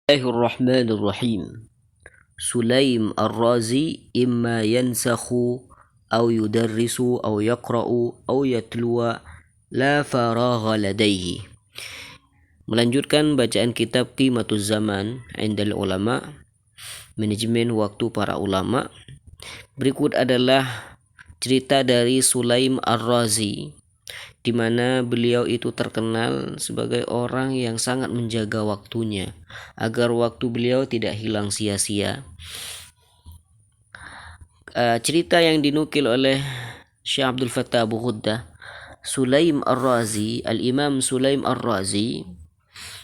Bismillahirrahmanirrahim. Sulaim Ar-Razi imma yansakhu aw yudarrisu aw yaqra'u aw yatluwa la faragha ladaihi. Melanjutkan bacaan kitab Qimatuz Zaman Indal Ulama, manajemen waktu para ulama. Berikut adalah cerita dari Sulaim Ar-Razi, di mana beliau itu terkenal sebagai orang yang sangat menjaga waktunya agar waktu beliau tidak hilang sia-sia. Cerita yang dinukil oleh Syekh Abdul Fattah Abu Ghuddah, Sulaim Ar-Razi, Al-Imam Sulaim Ar-Razi,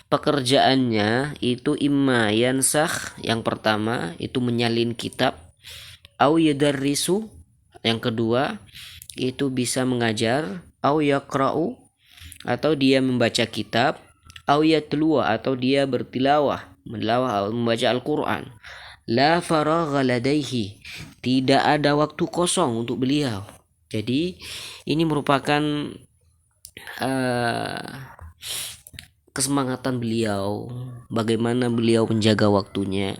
pekerjaannya itu imma yansakh, yang pertama itu menyalin kitab, au yadarrisu, yang kedua itu bisa mengajar, au yaqra'u, atau dia membaca kitab, au yatluwa, atau dia bertilawah, membaca Al-Quran. La faragha ladaihi, tidak ada waktu kosong untuk beliau. Jadi ini merupakan kesemangatan beliau, bagaimana beliau menjaga waktunya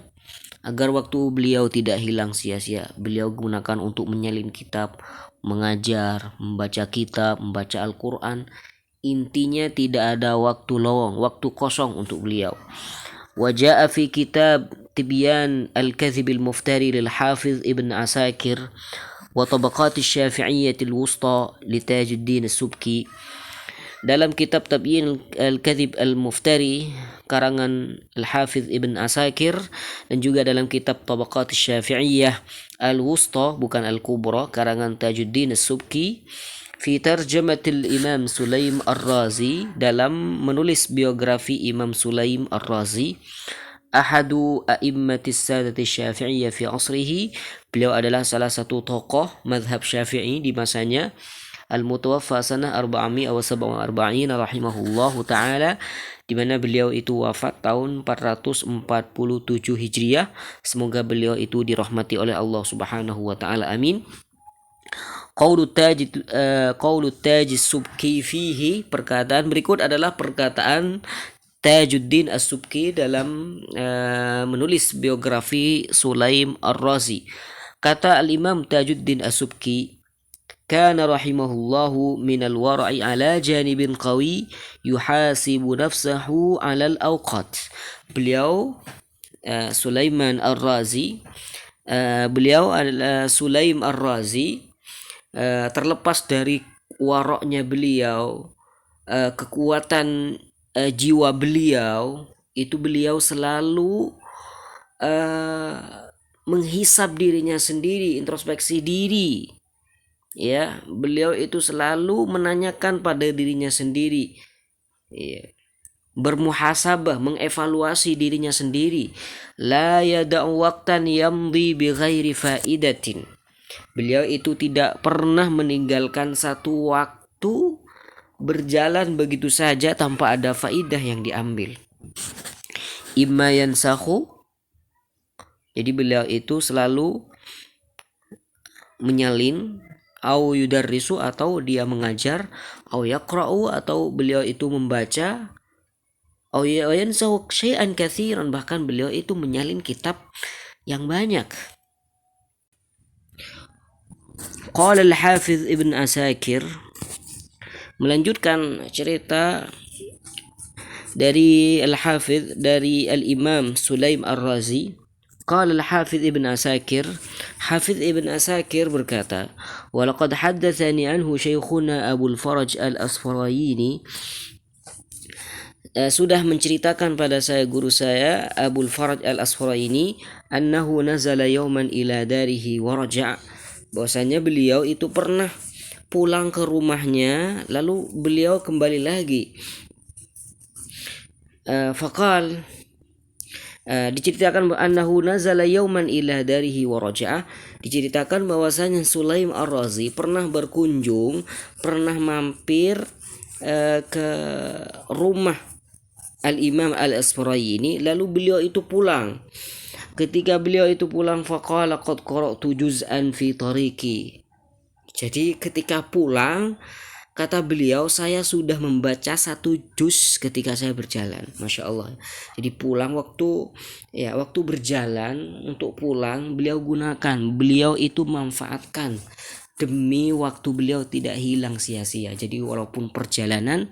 agar waktu beliau tidak hilang sia-sia. Beliau gunakan untuk menyalin kitab, mengajar, membaca kitab, membaca Al-Quran. Intinya tidak ada waktu lowong, waktu kosong untuk beliau. Waja'a fi kitab Tibyan Al-Kadhib Al-Muftari lil Hafiz Ibn Asakir wa Tabaqat Asy-Syafi'iyyah Al-Wusta li Tajuddin As-Subki. Dalam kitab Tibyan Al-Kadhib Al-Muftari karangan Al-Hafiz Ibn Asakir, dan juga dalam kitab Tabaqat Asy-Syafi'iyyah Al-Wusta, bukan Al-Kubra, karangan Tajuddin As-Subki, fi tarjamatil Imam Sulaim Ar-Razi, dalam menulis biografi Imam Sulaim Ar-Razi, ahadu a'immatis sadati Syafi'iyyah fi asrihi, beliau adalah salah satu tokoh mazhab Syafi'i di masanya, al-mutawaffa sanah 447 rahimahullahu ta'ala, di mana beliau itu wafat tahun 447 Hijriah. Semoga beliau itu dirahmati oleh Allah Subhanahu wa taala. Amin. Qaulu Taj As-Subki fihi, perkataan berikut adalah perkataan Tajuddin As-Subki dalam menulis biografi Sulaim Ar-Razi. Kata Al-Imam Tajuddin As-Subki, kana rahimahullahu minal wara'i ala janibin qawi yuhasibu nafsahu ala al-awqat. Beliau Sulaiman Ar-Razi, beliau adalah Sulaim Ar-Razi, terlepas dari waroknya beliau, kekuatan jiwa beliau, itu beliau selalu menghisap dirinya sendiri, introspeksi diri. Ya, beliau itu selalu menanyakan pada dirinya sendiri, ya, bermuhasabah, mengevaluasi dirinya sendiri. La yada'u waqtan yamdi bi ghairi faidatin. Beliau itu tidak pernah meninggalkan satu waktu berjalan begitu saja tanpa ada faidah yang diambil. Imma yansakhu, jadi beliau itu selalu menyalin, au yudarrisu, atau dia mengajar, au yaqra'u, atau beliau itu membaca, au yansahu syai'an katsiran, bahkan beliau itu menyalin kitab yang banyak. Qala Al-Hafiz Ibn Asakir, melanjutkan cerita dari Al-Hafiz, dari Al-Imam Sulaim Ar-Razi. Qala Al-Hafiz Ibn Asakir, Hafiz Ibn Asakir berkata, walaqad haddatsani anhu syekhuna Abul Faraj Al-Asfarayini, sudah menceritakan pada saya guru saya Abul Faraj Al-Asfarayini, annahu nazala yawman ila darihi wa raja', bahwasanya beliau itu pernah pulang ke rumahnya lalu beliau kembali lagi. Faqal, diceritakan annahu nazala yawman ila darihi wa raja'a, diceritakan bahwasanya Sulaim Ar-Razi pernah berkunjung, pernah mampir ke rumah Al-Imam Al-Asfarayini, lalu beliau itu pulang. Ketika beliau itu pulang, faqala qad qara'tu juz'an fi tariqi, jadi ketika pulang kata beliau, saya sudah membaca 1 juz ketika saya berjalan. Masya Allah. Jadi pulang waktu berjalan untuk pulang, beliau itu manfaatkan demi waktu beliau tidak hilang sia-sia. Jadi walaupun perjalanan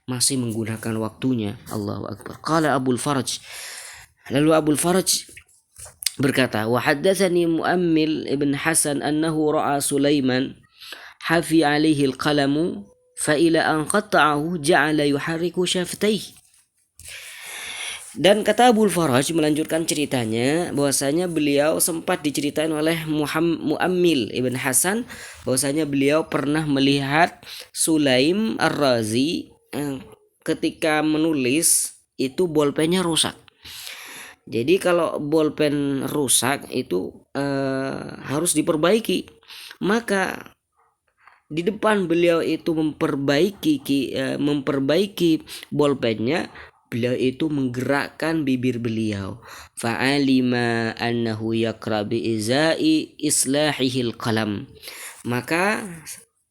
masih menggunakan waktunya. Allahu Akbar. Qala Abul Faraj. Lalu Abul Faraj berkata, wa haddatsani Muammil ibn Hasan annahu ra'a Sulaiman hafi alaihi al-qalamu fa ila an qatta'ahu ja'ala yuharriku syaftayhi. Dan kata Abul Faraj melanjutkan ceritanya bahwasanya beliau sempat diceritain oleh Muammil ibn Hasan bahwasanya beliau pernah melihat Sulaim Ar-Razi ketika menulis itu bolpennya rusak. Jadi kalau bolpen rusak itu harus diperbaiki. Maka di depan beliau itu memperbaiki bolpennya, beliau itu menggerakkan bibir beliau. Fa'alima annahu yaqra bi izai islahihil qalam. Maka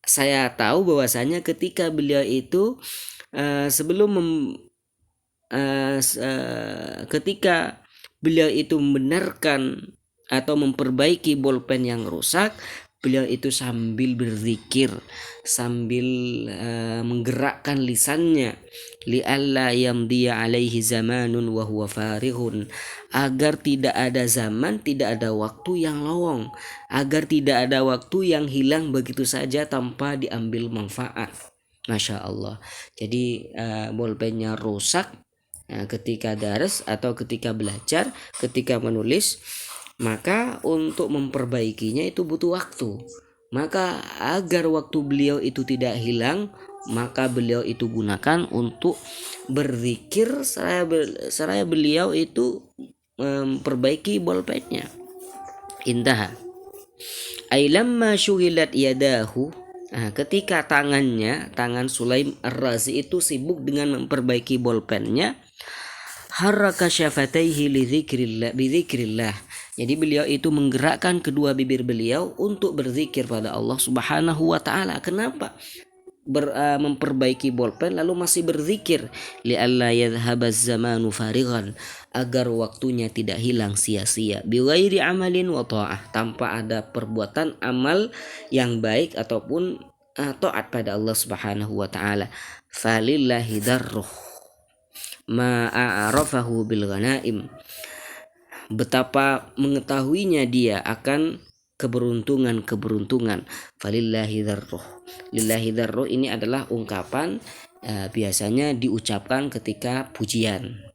saya tahu bahwasanya ketika beliau itu ketika beliau itu membenarkan atau memperbaiki bolpen yang rusak, beliau itu sambil berzikir, sambil menggerakkan lisannya, li'alla yamdiya alaihi zamanun wa huwa farighun, agar tidak ada zaman, tidak ada waktu yang lowong, agar tidak ada waktu yang hilang begitu saja tanpa diambil manfaat. Masya Allah. Jadi bolpennya rusak ketika daras atau ketika belajar, ketika menulis, maka untuk memperbaikinya itu butuh waktu. Maka agar waktu beliau itu tidak hilang, maka beliau itu gunakan untuk berzikir seraya beliau itu memperbaiki bolpennya. Intaha. Ailamma syughilat yadahu, ketika tangan Sulaim Ar-Razi itu sibuk dengan memperbaiki bolpennya, harraka syafataihi bidzikrillah. Jadi beliau itu menggerakkan kedua bibir beliau untuk berzikir pada Allah Subhanahu wa taala. Kenapa? Memperbaiki bolpen lalu masih berzikir, li'alla yadhhabaz zamanu farighan, agar waktunya tidak hilang sia-sia, bighairi amalin wa ta'ah, tanpa ada perbuatan amal yang baik ataupun taat pada Allah Subhanahu wa taala. Falillahi darruh ma a'rafahu bil ghanaim, betapa mengetahuinya dia akan keberuntungan. Falillahi darruh. Lillahi darruh ini adalah ungkapan biasanya diucapkan ketika pujian.